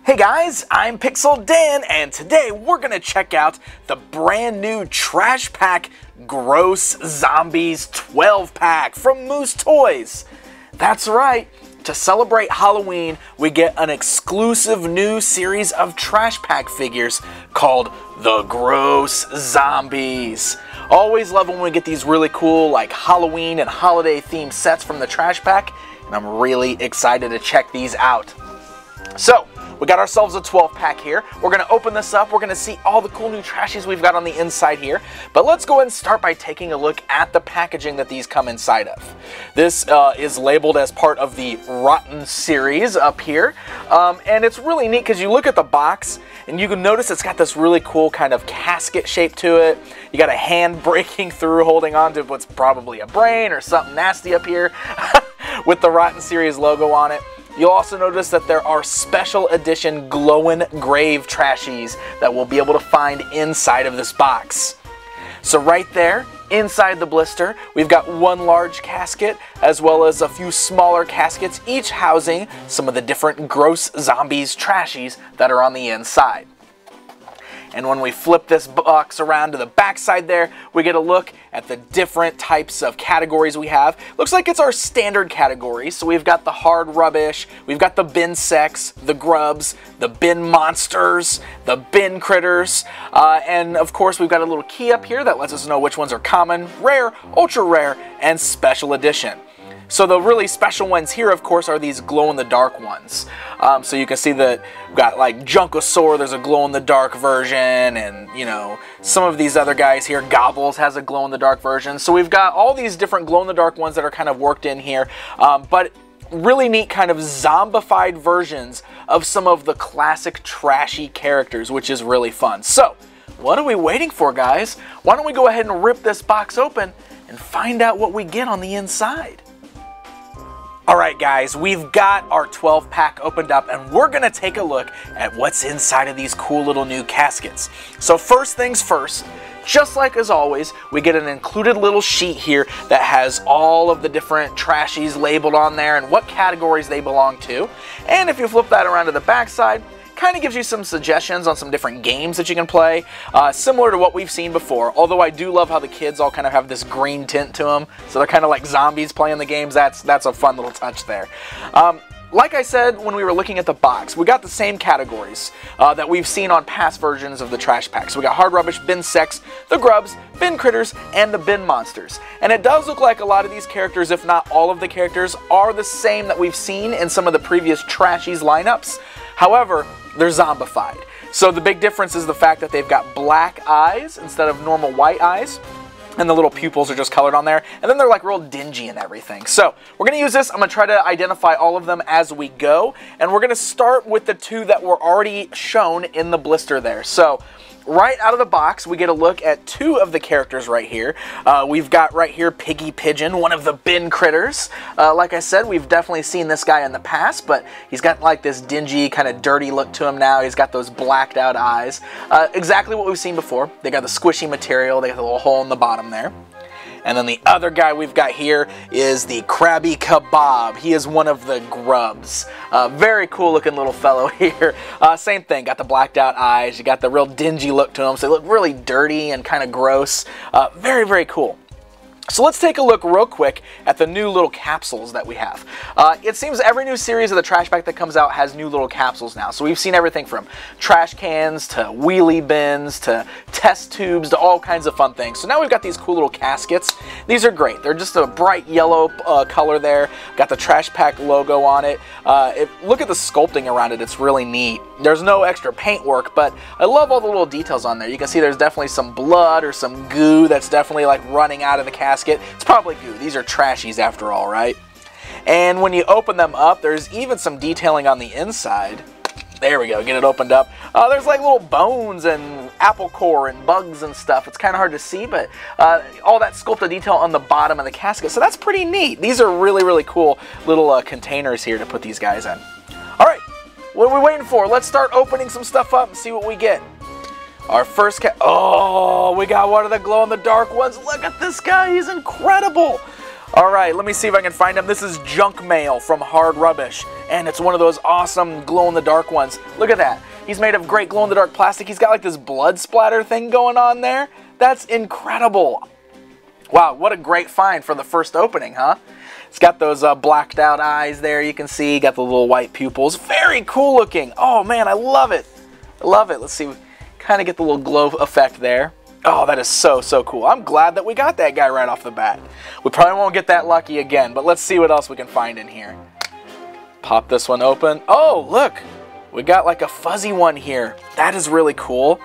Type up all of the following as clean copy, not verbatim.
Hey guys, I'm Pixel Dan, and today we're gonna check out the brand new Trash Pack Gross Zombies 12-pack from Moose Toys. That's right, to celebrate Halloween, we get an exclusive new series of Trash Pack figures called the Gross Zombies. Always love when we get these really cool like Halloween and holiday themed sets from the Trash Pack, and I'm really excited to check these out. So, we got ourselves a 12-pack here. We're going to open this up. We're going to see all the cool new Trashies we've got on the inside here. But let's go ahead and start by taking a look at the packaging that these come inside of. This is labeled as part of the Rotten series up here. And it's really neat because you look at the box and you can notice it's got this really cool kind of casket shape to it. You got a hand breaking through holding on to what's probably a brain or something nasty up here with the Rotten series logo on it. You'll also notice that there are special edition glow-in grave Trashies that we'll be able to find inside of this box. So right there, inside the blister, we've got one large casket as well as a few smaller caskets, each housing some of the different Gross Zombies Trashies that are on the inside. And when we flip this box around to the back side there, we get a look at the different types of categories we have. Looks like it's our standard categories. So we've got the hard rubbish, we've got the bin sex, the grubs, the bin monsters, the bin critters, and of course we've got a little key up here that lets us know which ones are common, rare, ultra rare, and special edition. So the really special ones here, of course, are these glow-in-the-dark ones. So you can see that we've got like Junkosaur, there's a glow-in-the-dark version, and you know, some of these other guys here, Gobbles has a glow-in-the-dark version. So we've got all these different glow-in-the-dark ones that are kind of worked in here, but really neat kind of zombified versions of some of the classic trashy characters, which is really fun. So, what are we waiting for, guys? Why don't we go ahead and rip this box open and find out what we get on the inside? Alright guys, we've got our 12-pack opened up and we're going to take a look at what's inside of these cool little new caskets. So first things first, just like as always, we get an included little sheet here that has all of the different Trashies labeled on there and what categories they belong to. And if you flip that around to the back side, kind of gives you some suggestions on some different games that you can play, similar to what we've seen before. Although I do love how the kids all kind of have this green tint to them, so they're kind of like zombies playing the games. That's a fun little touch there. Like I said when we were looking at the box, we got the same categories that we've seen on past versions of the Trash Pack. So we got Hard Rubbish, Bin Sex, the Grubs, Bin Critters, and the Bin Monsters. And it does look like a lot of these characters, if not all of the characters, are the same that we've seen in some of the previous Trashies lineups. However, they're zombified. So the big difference is the fact that they've got black eyes instead of normal white eyes. And the little pupils are just colored on there. And then they're like real dingy and everything. So we're going to use this. I'm going to try to identify all of them as we go. And we're going to start with the two that were already shown in the blister there. So right out of the box, we get a look at two of the characters right here. We've got right here Piggy Pigeon, one of the bin critters. Like I said, we've definitely seen this guy in the past, but he's got like this dingy, kind of dirty look to him now. He's got those blacked out eyes. Exactly what we've seen before. They got the squishy material. They got the little hole in the bottom there. And then the other guy we've got here is the Krabby Kebab. He is one of the grubs. Very cool looking little fellow here. Same thing, got the blacked out eyes. You got the real dingy look to him, so they look really dirty and kind of gross. Very, very cool. So let's take a look real quick at the new little capsules that we have. It seems every new series of the Trash Pack that comes out has new little capsules now. So we've seen everything from trash cans to wheelie bins to test tubes to all kinds of fun things. So now we've got these cool little caskets. These are great. They're just a bright yellow color there. Got the Trash Pack logo on it. Look at the sculpting around it. It's really neat. There's no extra paint work, but I love all the little details on there. You can see there's definitely some blood or some goo that's definitely like running out of the casket. It's probably goo. These are Trashies after all, right? And when you open them up, there's even some detailing on the inside. There we go, get it opened up. There's like little bones and apple core and bugs and stuff. It's kind of hard to see, but all that sculpted detail on the bottom of the casket. So that's pretty neat. These are really, really cool little containers here to put these guys in. All right, what are we waiting for? Let's start opening some stuff up and see what we get. Our first oh, we got one of the glow-in-the-dark ones. Look at this guy, he's incredible. Alright, let me see if I can find him. This is Junk Mail from Hard Rubbish, and it's one of those awesome glow-in-the-dark ones. Look at that. He's made of great glow-in-the-dark plastic. He's got like this blood splatter thing going on there. That's incredible. Wow, what a great find for the first opening, huh? It's got those blacked out eyes there, you can see. Got the little white pupils. Very cool looking. Oh man, I love it. I love it. Let's see, kind of get the little glow effect there. Oh, that is so, so cool. I'm glad that we got that guy right off the bat. We probably won't get that lucky again, but let's see what else we can find in here. Pop this one open. Oh, look. We got like a fuzzy one here. That is really cool.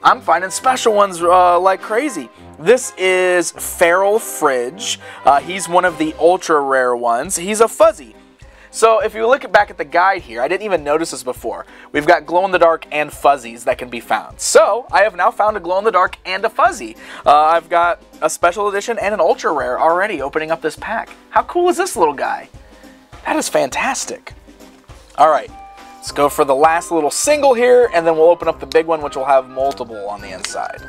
I'm finding special ones like crazy. This is Feral Fridge. He's one of the ultra rare ones. He's a fuzzy. So if you look back at the guide here, I didn't even notice this before. We've got glow-in-the-dark and fuzzies that can be found. So I have now found a glow-in-the-dark and a fuzzy. I've got a special edition and an ultra rare already opening up this pack. How cool is this little guy? That is fantastic. All right, let's go for the last little single here, and then we'll open up the big one, which will have multiple on the inside.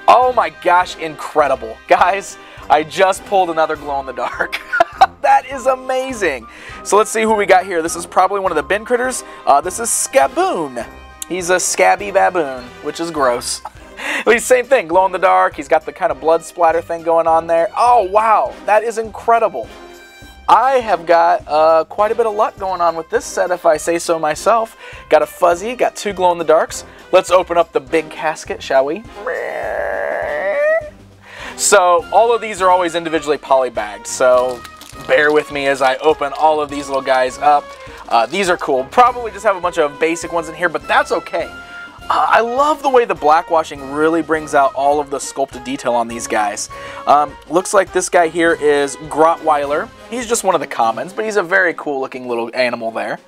Oh my gosh, incredible. Guys, I just pulled another glow-in-the-dark. That is amazing. So let's see who we got here. This is probably one of the bin critters. This is Scaboon. He's a scabby baboon, which is gross. Same thing, glow in the dark. He's got the kind of blood splatter thing going on there. Oh, wow. That is incredible. I have got quite a bit of luck going on with this set, if I say so myself. Got a fuzzy, got two glow in the darks. Let's open up the big casket, shall we? So all of these are always individually polybagged, so bear with me as I open all of these little guys up. These are cool. Probably just have a bunch of basic ones in here, but that's okay. I love the way the blackwashing really brings out all of the sculpted detail on these guys. Looks like this guy here is Grottweiler. He's just one of the commons, but he's a very cool looking little animal there.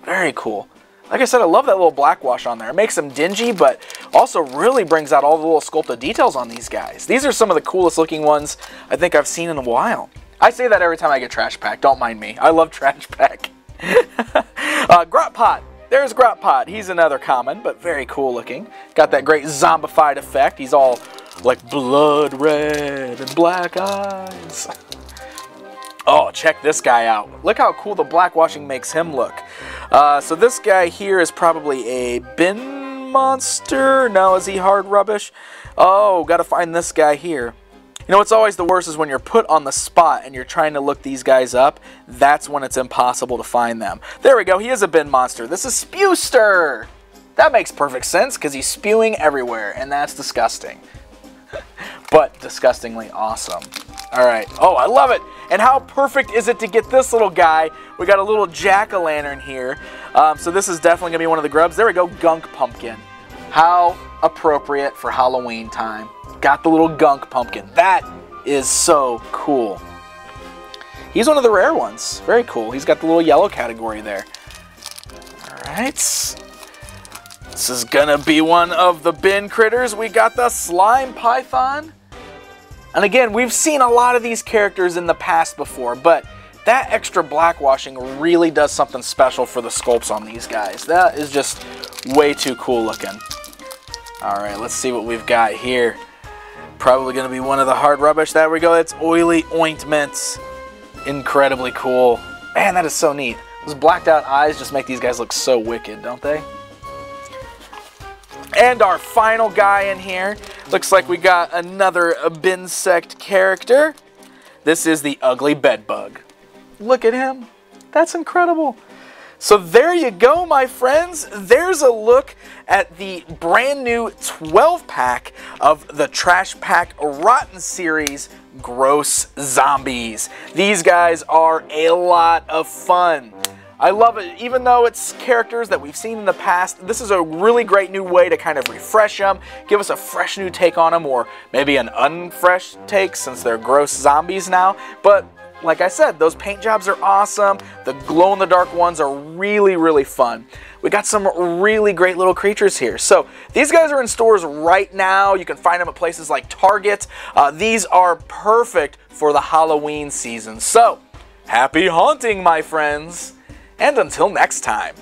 Very cool. Like I said, I love that little blackwash on there. It makes them dingy, but also really brings out all the little sculpted details on these guys. These are some of the coolest looking ones I think I've seen in a while. I say that every time I get Trash Pack. Don't mind me. I love Trash Pack. Grotpot. There's Grotpot. He's another common, but very cool looking. Got that great zombified effect. He's all like blood red and black eyes. Oh, check this guy out. Look how cool the blackwashing makes him look. So this guy here is probably a bin monster. No, is he Hard Rubbish? Oh, gotta find this guy here. You know what's always the worst is when you're put on the spot and you're trying to look these guys up. That's when it's impossible to find them. There we go. He is a bin monster. This is Spewster. That makes perfect sense because he's spewing everywhere, and that's disgusting. But disgustingly awesome. All right. Oh, I love it. And how perfect is it to get this little guy? We got a little jack-o'-lantern here. So this is definitely going to be one of the grubs. There we go. Gunk Pumpkin. How appropriate for Halloween time. Got the little gunk pumpkin. That is so cool. He's one of the rare ones. Very cool. He's got the little yellow category there. Alright. This is gonna be one of the bin critters. We got the slime python. And again, we've seen a lot of these characters in the past before, but that extra blackwashing really does something special for the sculpts on these guys. That is just way too cool looking. Alright, let's see what we've got here. Probably going to be one of the Hard Rubbish. There we go. It's Oily Ointments. Incredibly cool. Man, that is so neat. Those blacked out eyes just make these guys look so wicked, don't they? And our final guy in here. Looks like we got another Binsect character. This is the Ugly Bedbug. Look at him. That's incredible. So there you go, my friends. There's a look at the brand new 12-pack of the Trash Pack Rotten Series Gross Zombies. These guys are a lot of fun. I love it. Even though it's characters that we've seen in the past, this is a really great new way to kind of refresh them, give us a fresh new take on them, or maybe an unfresh take since they're gross zombies now. But like I said, those paint jobs are awesome. The glow-in-the-dark ones are really, really fun. We got some really great little creatures here. So these guys are in stores right now. You can find them at places like Target. These are perfect for the Halloween season. So happy haunting, my friends. And until next time.